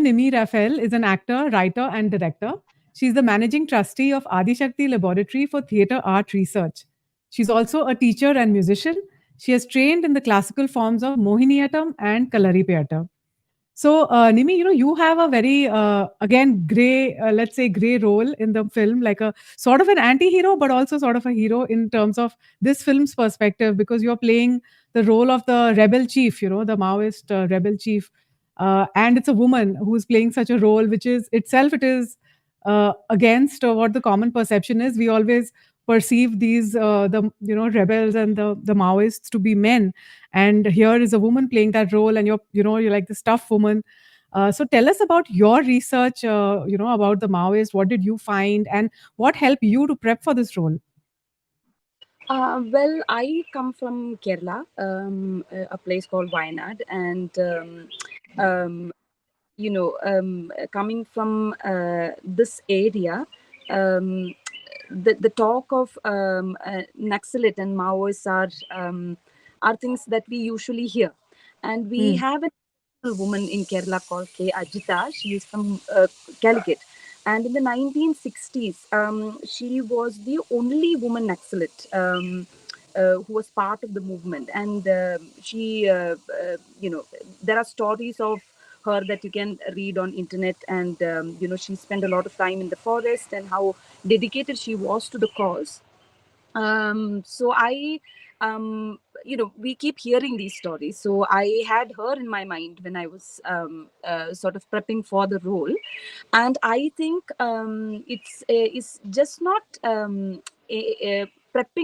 Nimmy Raphel is an actor, writer, and director. She's the managing trustee of Adishakti Laboratory for Theatre Art Research. She's also a teacher and musician. She has trained in the classical forms of Mohiniattam and Kalaripayattu. So, Nimi, you have a very, again, gray, let's say, gray role in the film, like a sort of an anti hero, but also sort of a hero in terms of this film's perspective, because you're playing the role of the rebel chief, the Maoist rebel chief. And it's a woman who's playing such a role, which is itself, it is against what the common perception is. We always perceive these, rebels and the Maoists to be men, and here is a woman playing that role, and you're like this tough woman. So tell us about your research, about the Maoist. What did you find, and what helped you to prep for this role? Well, I come from Kerala, a place called Wayanad, and coming from this area, the talk of Naxalite and Maoists are things that we usually hear, and we have a woman in Kerala called K. Ajita. She is from Calicut. And in the 1960s, she was the only woman Naxalite who was part of the movement. And there are stories of her that you can read on internet. And, she spent a lot of time in the forest and how dedicated she was to the cause. We keep hearing these stories. So I had her in my mind when I was sort of prepping for the role. And I think it's just not prepping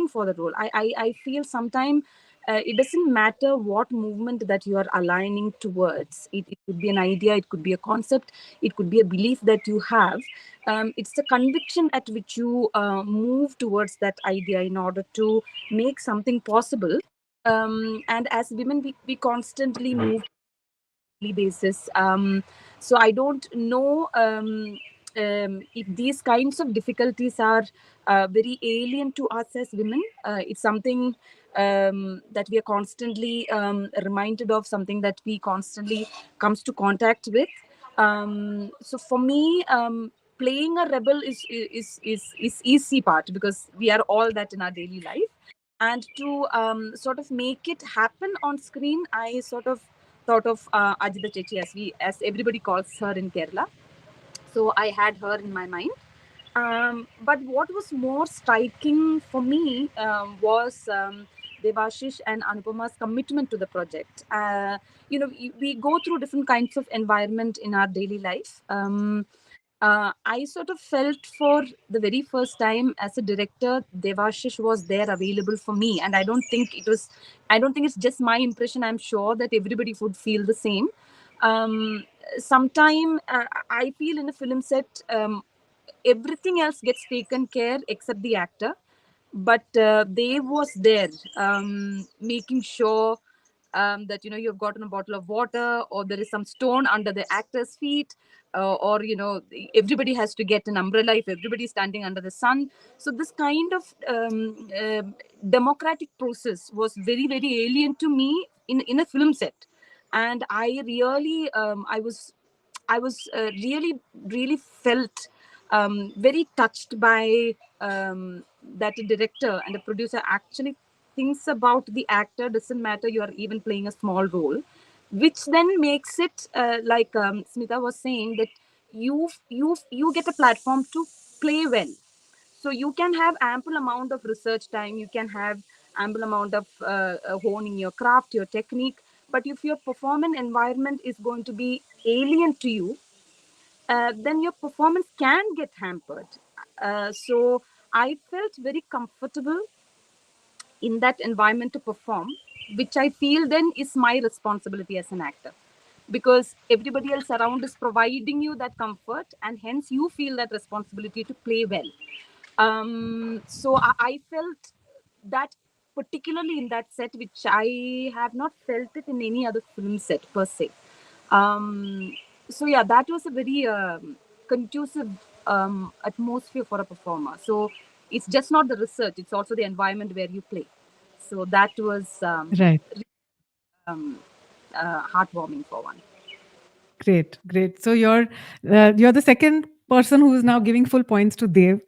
for the role. I feel sometimes it doesn't matter what movement that you are aligning towards. It could be an idea, it could be a concept, it could be a belief that you have. It's the conviction at which you move towards that idea in order to make something possible. And as women, we constantly move basis. So I don't know if these kinds of difficulties are very alien to us as women. It's something that we are constantly reminded of, something that we constantly comes to contact with. So for me, playing a rebel is easy part, because we are all that in our daily life. And to sort of make it happen on screen, I sort of thought of Ajita Chechi, as everybody calls her in Kerala. So I had her in my mind. But what was more striking for me was Devashish and Anupuma's commitment to the project. We go through different kinds of environment in our daily life. I sort of felt for the very first time as a director, Devashish was there available for me. And I don't think it's just my impression. I'm sure that everybody would feel the same. Sometime I feel in a film set, everything else gets taken care except the actor. But they was there, making sure that you've gotten a bottle of water, or there is some stone under the actor's feet, or everybody has to get an umbrella if everybody is standing under the sun. So this kind of democratic process was very, very alien to me in a film set. And I really I was really, really felt very touched by that a director and a producer actually thinks about the actor. Doesn't matter you are even playing a small role, which then makes it like Smita was saying, that you get a platform to play well. So you can have ample amount of research time, you can have ample amount of honing your craft, your technique. But if your performance environment is going to be alien to you, then your performance can get hampered. So I felt very comfortable in that environment to perform, which I feel then is my responsibility as an actor, because everybody else around is providing you that comfort, and hence you feel that responsibility to play well. So I felt that particularly in that set, which I have not felt it in any other film set per se. So yeah, that was a very conducive atmosphere for a performer. So it's just not the research, it's also the environment where you play. So that was Right. heartwarming for one. Great, great. So you're the second person who is now giving full points to Dev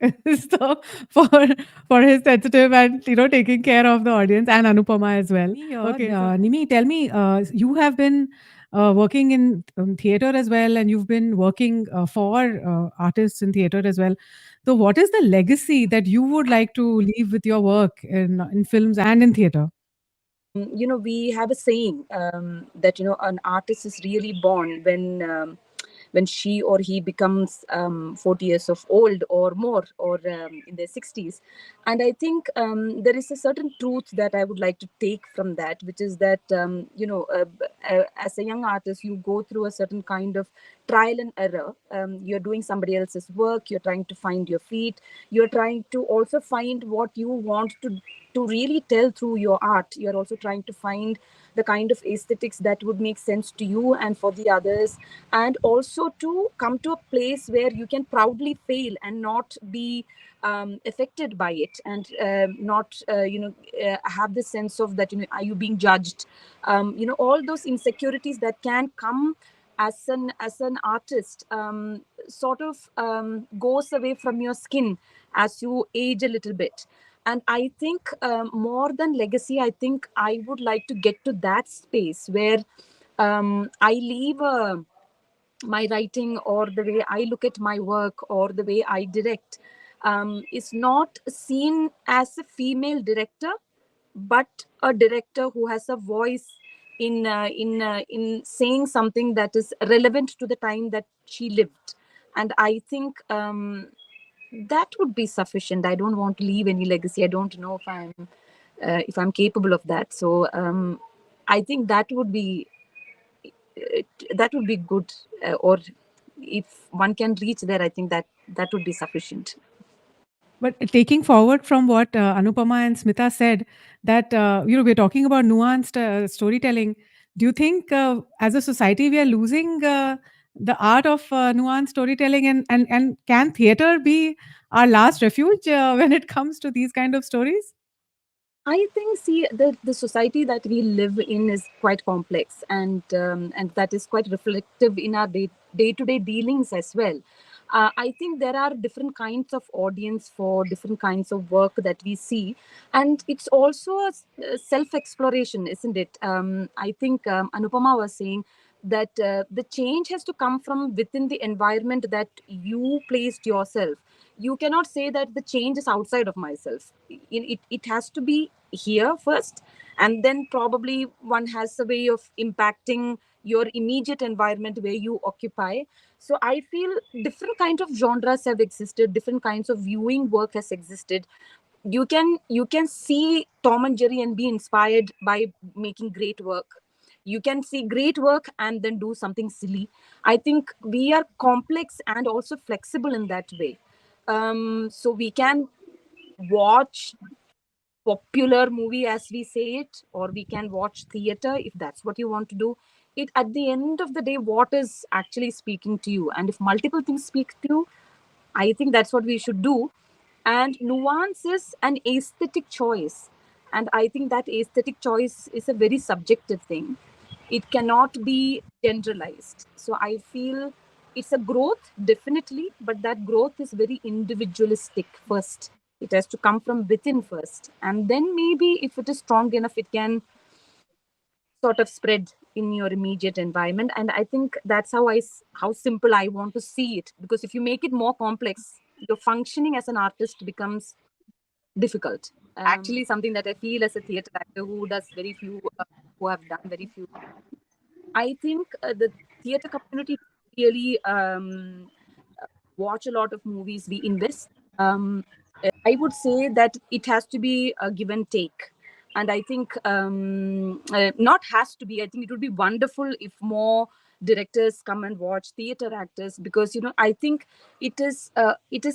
so for his sensitive and taking care of the audience, and Anupama as well. Okay, Nimi, tell me, you have been working in theater as well, and you've been working for artists in theater as well. So, what is the legacy that you would like to leave with your work in films and in theater? We have a saying that an artist is really born when she or he becomes 40 years of old or more, or in their 60s. And I think there is a certain truth that I would like to take from that, which is that as a young artist, you go through a certain kind of trial and error. You're doing somebody else's work, you're trying to find your feet, you're trying to also find what you want to really tell through your art. You're also trying to find the kind of aesthetics that would make sense to you and for the others, and also to come to a place where you can proudly fail and not be affected by it, and not have the sense of that, are you being judged, all those insecurities that can come as an artist, sort of goes away from your skin as you age a little bit. And I think more than legacy, I think I would like to get to that space where I leave my writing, or the way I look at my work, or the way I direct, is not seen as a female director, but a director who has a voice in saying something that is relevant to the time that she lived. And I think that would be sufficient. I don't want to leave any legacy. I don't know if I'm capable of that. So I think that would be good, or if one can reach there, I think that would be sufficient. But taking forward from what Anupama and Smita said, that we're talking about nuanced storytelling. Do you think, as a society, we are losing the art of nuanced storytelling, and can theater be our last refuge when it comes to these kind of stories? I think, see, the society that we live in is quite complex, and that is quite reflective in our day to day dealings as well. I think there are different kinds of audience for different kinds of work that we see, and it's also a self exploration, isn't it? I think Anupama was saying that the change has to come from within the environment that you placed yourself. You cannot say that the change is outside of myself. It has to be here first, and then probably one has a way of impacting your immediate environment where you occupy. So I feel different kinds of genres have existed, different kinds of viewing work has existed. You can see Tom and Jerry and be inspired by making great work. You can see great work and then do something silly. I think we are complex and also flexible in that way. So we can watch popular movie, as we say it, or we can watch theater if that's what you want to do. It, at the end of the day, what is actually speaking to you, and if multiple things speak to you, I think that's what we should do. And nuance is an aesthetic choice. And I think that aesthetic choice is a very subjective thing. It cannot be generalized. So I feel it's a growth, definitely, but that growth is very individualistic first. It has to come from within first. And then maybe if it is strong enough, it can sort of spread in your immediate environment. And I think that's how simple I want to see it, because if you make it more complex, your functioning as an artist becomes difficult. Actually, something that I feel as a theater actor who does very few, who have done very few, I think the theater community really watch a lot of movies. We invest. I would say that it has to be a give and take. And I think not has to be. I think it would be wonderful if more directors come and watch theater actors, because I think it is it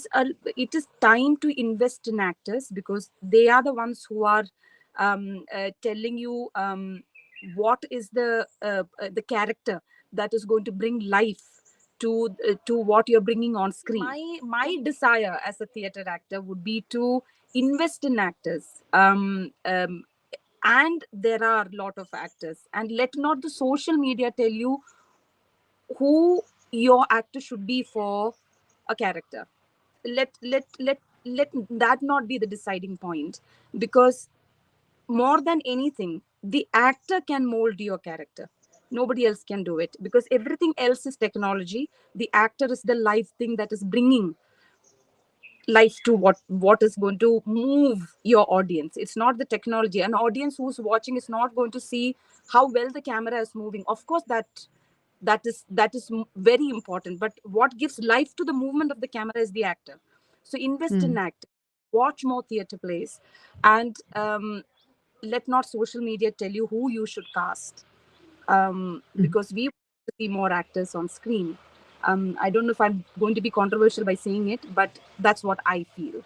is time to invest in actors, because they are the ones who are telling you what is the character that is going to bring life to what you're bringing on screen. My desire as a theater actor would be to invest in actors, and there are a lot of actors, and let not the social media tell you who your actor should be for a character. Let that not be the deciding point, because more than anything, the actor can mold your character. Nobody else can do it, because everything else is technology. The actor is the live thing that is bringing life to what is going to move your audience. It's not the technology. An audience who's watching is not going to see how well the camera is moving. Of course, that is very important, but what gives life to the movement of the camera is the actor. So invest in Hmm. acting, watch more theater plays, and let not social media tell you who you should cast, Hmm. because we want to see more actors on screen. I don't know if I'm going to be controversial by saying it, but that's what I feel.